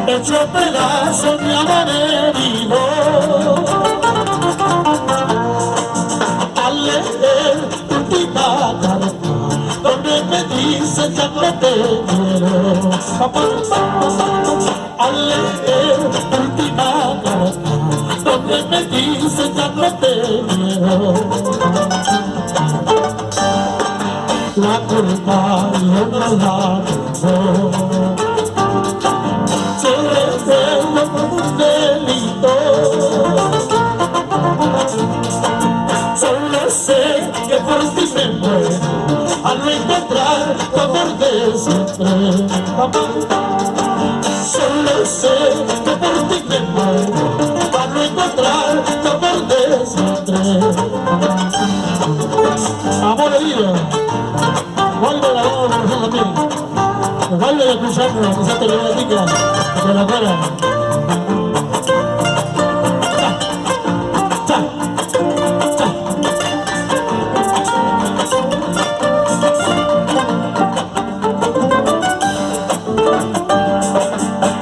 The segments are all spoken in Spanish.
hecho pedazos mi amor herido. Al leer tu última carta, donde me dices ya no te quiero. Al leer tu última carta, donde me dices ya no te quiero. La culpa yo no la tengo, se resuelve por un delito. Solo sé que por ti me muero al no encontrar tu amor de siempre. Solo sé que por ti me muero al no encontrar tu amor de siempre. Amor herido, vuelve la voz por nosotros también. Vuelve a escucharnos, que se te lo dedica, de la cara.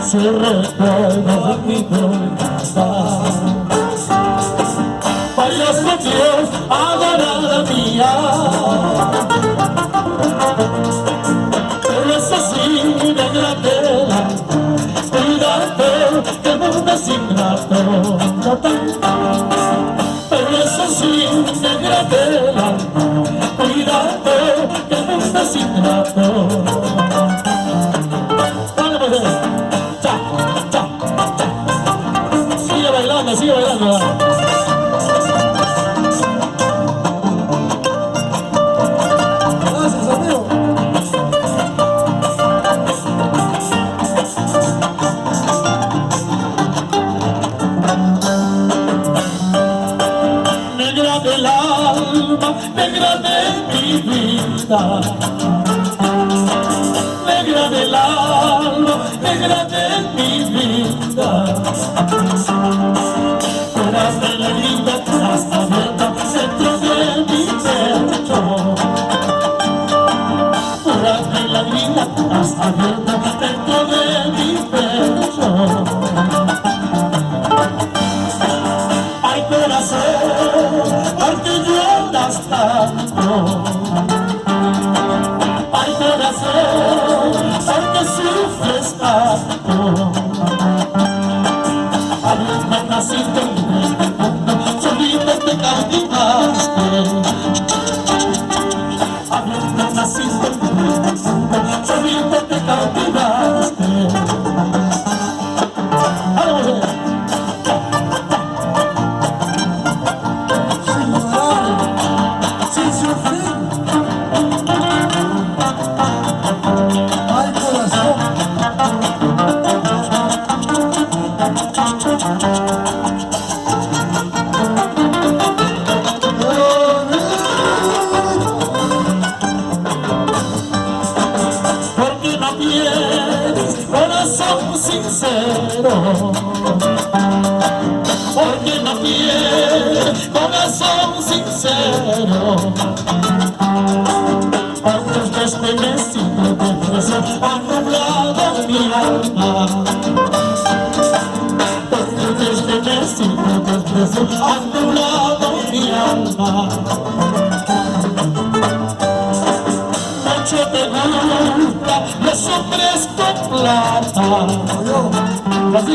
Se recuerda de mi casa, vayas con Dios, adorada mía. Pero es así de grande la cuídate, que el mundo es ingrato. Pero es así de grande la cuídate, que el mundo es ingrato. Sigue bailando. Gracias, amigo. Negra del alma, negra de mi vida. Negra del alma, negra de mi vida. Horas de la vida hasta abierta dentro de mi pecho. Horas de la vida hasta abierta dentro de mi pecho. Ay, corazón, porque lloras tanto. Ay, corazón, porque sufres tanto. Al naciste solito te cautivaste. Habiendo nacido solito te cautivaste. Sin llorar, sin sufrir. Ay, corazón. Corazón sincero, porque no tienes corazón sincero. Antes de este vestido de preso han nublado mi alma. Antes de este vestido de preso han nublado mi alma. Mucho te gusta los hombres con plata. Así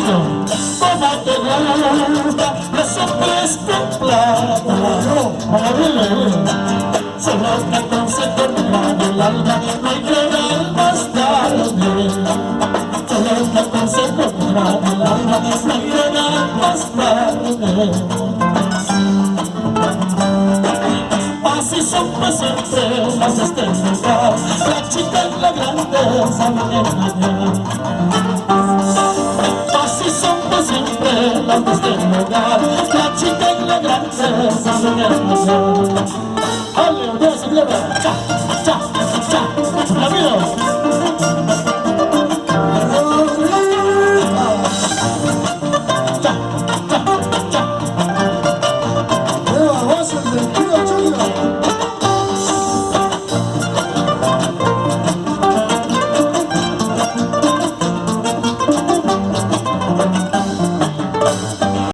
como te gusta los hombres con plata. Solo que conseguirán el alma, no hay llorar más tarde. Solo que conseguirán el alma, no hay llorar más tarde. Así son pues siempre las estrellas, la chica en la grandeza me engaña. Así son pues siempre las estrellas, la chica en la grandeza me engaña.